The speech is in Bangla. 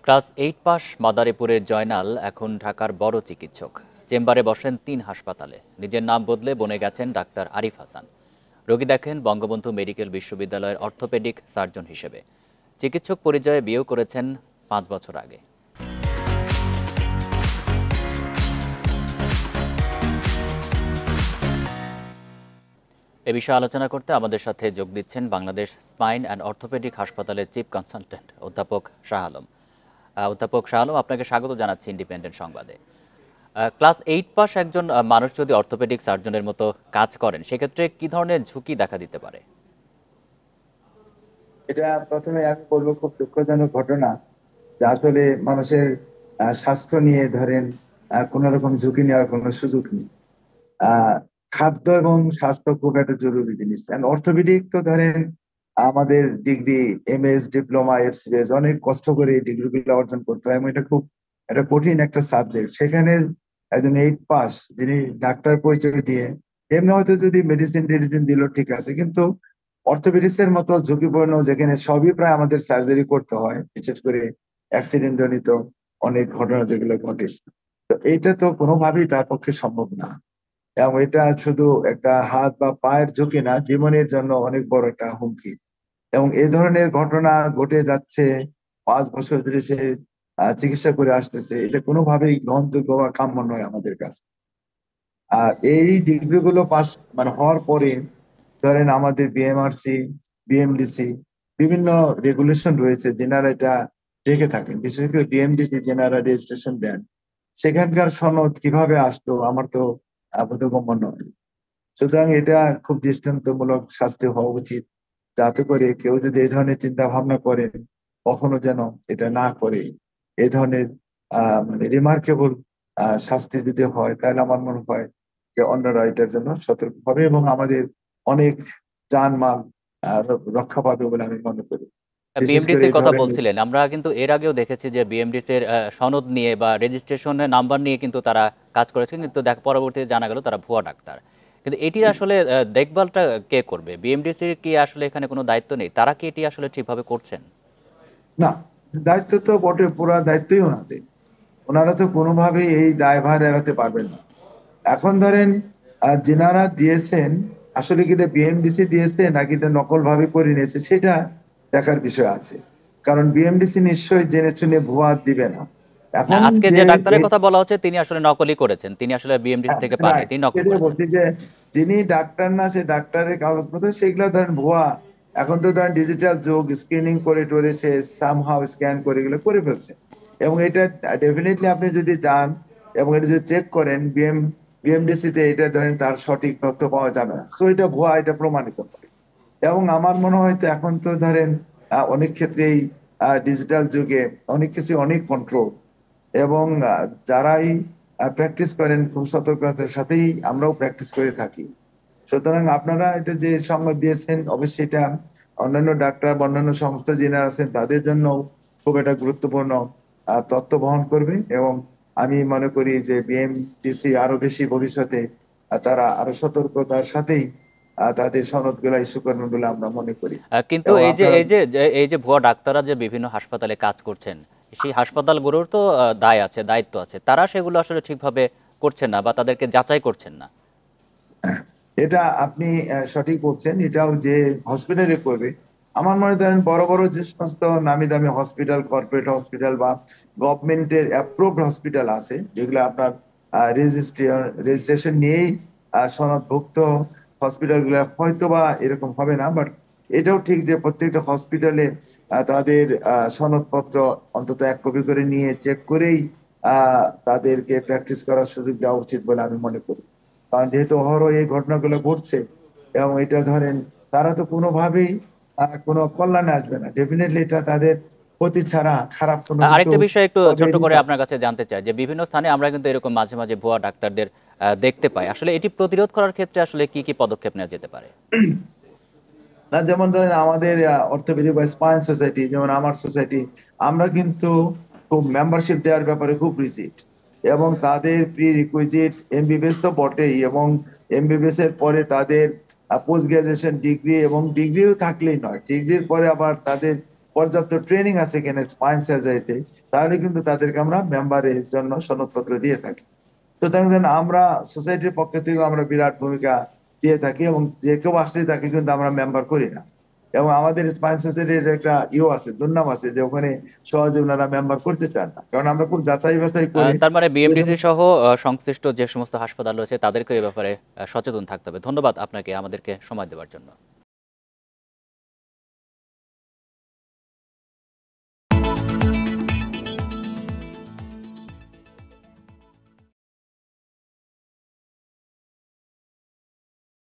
ক্লাস 8 পাস মাদারীপুরের জয়নাল এখন ঢাকার বড় চিকিৎসক। চেম্বারে বসেন ৩ হাসপাতালে। নিজের নাম বদলে বনে গেছেন ডাক্তার আরিফ হাসান। রোগী দেখেন বঙ্গবন্ধু মেডিকেল বিশ্ববিদ্যালয়ের অর্থোপেডিক সার্জন হিসেবে। চিকিৎসক পরিচয়ে বিয়েও করেছেন ৫ বছর আগে। এ বিষয়ে আলোচনা করতে আমাদের সাথে যোগ দিচ্ছেন বাংলাদেশ স্পাইন অ্যান্ড অর্থোপেডিক হাসপাতালের চিফ কনসালটেন্ট অধ্যাপক শাহ আলম। অধ্যাপক শাহ আলম, আপনাকে স্বাগত জানাচ্ছি ইন্ডিপেন্ডেন্ট সংবাদে। ক্লাস 8 পাস একজন মানুষ যদি অর্থোপেডিক সার্জনের মতো কাজ করেন, সেক্ষেত্রে কি ধরনের ঝুঁকি দেখা দিতে পারে? এটা প্রথমে আমি বলবো খুব দুঃখজনক ঘটনা যে আসলে মানুষের স্বাস্থ্য নিয়ে ধরেন কোন রকম ঝুঁকি নেওয়ার কোনো সুযোগ নেই। আহ খাদ্য এবং স্বাস্থ্য খুব একটা জরুরি জিনিস। অর্থোপেডিক তো ধরেন আমাদের ডিগ্রি, এমএস, ডিপ্লোমা, এফসিএস অনেক কষ্ট করে এই ডিগ্রি গুলো অর্জন করতে হয় এবং এটা খুব একটা কঠিন একটা সাবজেক্ট। সেখানে একজন 8 পাস যিনি ডাক্তার পরিচয় দিয়ে এমনি হয়তো যদি মেডিসিন টেডিসিন দিল ঠিক আছে, কিন্তু অর্থোপেডিক্স এর মতো ঝুঁকিপূর্ণ যেখানে সবই প্রায় আমাদের সার্জারি করতে হয়, বিশেষ করে অ্যাক্সিডেন্ট জনিত অনেক ঘটনা যেগুলো ঘটে, তো এইটা তো কোনোভাবেই তার পক্ষে সম্ভব না। এবং এটা শুধু একটা হাত বা পায়ের ঝুঁকি না, জীবনের জন্য অনেক বড় একটা হুমকি। এবং এই ধরনের ঘটনা ঘটে যাচ্ছে, 5 বছর ধরে সে চিকিৎসা করে আসতেছে, এটা কোনোভাবেই গ্রহণযোগ্য বা কাম্য নয় আমাদের কাছে। আর এই ডিগ্রি গুলো পাস হওয়ার পরে ধরেন আমাদের বিএমআরসি, বিএমডিসি বিভিন্ন রেগুলেশন রয়েছে যেনারা এটা দেখে থাকেন, বিশেষ করে বিএমডিসি যেনারা রেজিস্ট্রেশন দেন, সেখানকার সনদ কিভাবে আসলো আমার তো বোধগম্য নয়। সুতরাং এটা খুব দৃষ্টান্তমূলক শাস্তি হওয়া উচিত, যাতে করে কেউ যদি এই ধরনের চিন্তা ভাবনা করেন কখনো যেন এটা না করে। এই ধরনের রিমার্কেবল শাস্তি যদি হয় তাহলে আমার মনে হয় যে অন্যরা এটার জন্য সতর্ক হবে এবং আমাদের অনেক জানমাল রক্ষা পাবে বলে আমি মনে করি। বিশেষ করে বিএমডিসির এই কথা ধরনের বলছিলেন, আমরা কিন্তু এর আগেও দেখেছি যে বিএমডিসির সনদ নিয়ে বা রেজিস্ট্রেশনের নাম্বার নিয়ে কিন্তু তারা কাজ করেছেন, কিন্তু পরবর্তীতে জানা গেল তারা ভুয়া ডাক্তার। কিন্তু এটির আসলে দেখভালটা কে করবে? বিএমডিসির কি আসলে এখানে কোনো দায়িত্ব নেই? তারা কি এটি আসলে ঠিকভাবে করছেন? না, দায়িত্ব তো বটে, পুরা দায়িত্বই ওনাদের। ওনারা তো কোনোভাবেই এই দায়ভার এড়াতে পারবেন না। এখন ধরেন যেনারা দিয়েছেন আসলে কি এটা বিএমডিসি দিয়েছে নাকি এটা নকল ভাবে করে নিয়েছে সেটা দেখার বিষয় আছে। কারণ বিএমডিসি নিশ্চয়ই জেনে শুনে ভুয়া দিবে না। না, এখন আজকে যে যে ডাক্তারের কথা বলা হচ্ছে তিনি আসলে নকলই করেছেন। তিনি আসলে বিএমডিসি থেকে পাননি, রাইট, তিনি নকল সেটাই করেছেন। বলছি যে যিনি ডাক্তার না সে ডাক্তারের কাগজপত্র সেগুলো ধরেন ভুয়া। এখন তো ধরেন ডিজিটাল যুগ, স্ক্রিনিং করে টোরে সে সামহাও স্ক্যান করে এগুলো করে ফেলছে। এবং এটা ডেফিনেটলি আপনি যদি যান এবং এটা যদি চেক করেন বিএমডিসি তে, এটা ধরেন তার সঠিক তথ্য পাওয়া যাবে না, সো এটা ভুয়া, এটা প্রমাণিত হবে। এবং আমার মনে হয় তো এখন তো ধরেন অনেক ক্ষেত্রেই ডিজিটাল যুগে অনেক কিছু অনেক কন্ট্রোল, এবং যারাই প্র্যাকটিস করেন খুব সতর্কতার সাথেই আমরাও প্র্যাকটিস করে থাকি। সুতরাং আপনারা এটা যে সংবাদ দিয়েছেন অবশ্যই এটা অন্যান্য ডাক্তার বা অন্যান্য সংস্থা যারা আছেন তাদের জন্য খুব একটা গুরুত্বপূর্ণ তথ্য বহন করবে। এবং আমি মনে করি যে বিএমডিসি আরো বেশি ভবিষ্যতে তারা আরো সতর্কতার সাথেই তাদের সনদ গুলা ইস্যু করবেন বলে আমরা মনে করি। কিন্তু এবং এই যে আপনারা ভুয়া ডাক্তাররা যে বিভিন্ন হাসপাতালে কাজ করছেন, সেই হাসপাতালগুলোর তো দায় আছে, দায়িত্ব আছে। তারা সেগুলো আসলে ঠিকভাবে করছেন না বা তাদেরকে যাচাই করছেন না। এটা আপনি সঠিক বলছেন, এটাও যে হসপিটালে করবে। আমার মনে ধরেন বড় বড় যে সমস্ত নামি দামি হসপিটাল, কর্পোরেট হসপিটাল বা গভর্নমেন্টের অ্যাপ্রুভড হসপিটাল আছে যেগুলো আপনার রেজিস্ট্রেশন নিয়েই সনদভুক্ত, হসপিটাল গুলো হয়তো বা এরকম হবে না, বাট এটাও ঠিক যে প্রত্যেকটা হসপিটালে তাদের সনদপত্র অন্তত 1 কপি করে নিয়ে চেক করেই তাদেরকে প্র্যাকটিস করার সুযোগ দেওয়া উচিত বলে আমি মনে করি। কারণ যেহেতু অহরহ এই ঘটনাগুলো ঘটছে এবং এটা ধরেন তারা তো কোনোভাবেই কোনো কল্যাণে আসবে না, ডেফিনেটলি এটা তাদের ক্ষতি ছাড়া খারাপ কোনো কিছু আরেকটা বিষয় একটু ছোট্ট হবেই করে না। আপনার কাছে জানতে চাই যে বিভিন্ন স্থানে আমরা কিন্তু এরকম মাঝে মাঝে ভুয়া ডাক্তারদের দেখতে পাই। আসলে এটি প্রতিরোধ করার ক্ষেত্রে আসলে কি কি পদক্ষেপ নেওয়া যেতে পারে? না, যেমন ধরেন আমাদের অর্থোপেডিক বা স্পাইন সোসাইটি, যেমন আমার সোসাইটি, আমরা কিন্তু খুব মেম্বারশিপ দেওয়ার ব্যাপারে খুব রিজিড। এবং তাদের প্রি রিকুইজিট এমবিবিএস তো বটেই, এবং এমবিবিএস এর পরে তাদের পোস্ট গ্রাজুয়েশন ডিগ্রি, এবং ডিগ্রিও থাকলেই নয়, ডিগ্রির পরে আবার তাদের পর্যাপ্ত ট্রেনিং আছে কিনা স্পাইন সার্জারিতে, তাহলে কিন্তু তাদেরকে আমরা মেম্বারের জন্য সনদপত্র দিয়ে থাকি। সুতরাং আমরা সোসাইটির পক্ষ থেকে আমরা বিরাট ভূমিকা দিয়ে থাকি, এবং যে কেউ আসলে তাকে কিন্তু আমরা মেম্বার করি না। এবং আমাদের স্পাইন সোসাইটির একটা আছে, দুর্নাম আছে, যে ওখানে সহজে ওনারা মেম্বার করতে চান না, কারণ আমরা খুব যাচাই বাছাই করে। তার মানে বিএমডিসি সহ সংশ্লিষ্ট যে সমস্ত হাসপাতাল রয়েছে তাদেরকে এই ব্যাপারে সচেতন থাকতে হবে। ধন্যবাদ আপনাকে আমাদেরকে সময় দেওয়ার জন্য।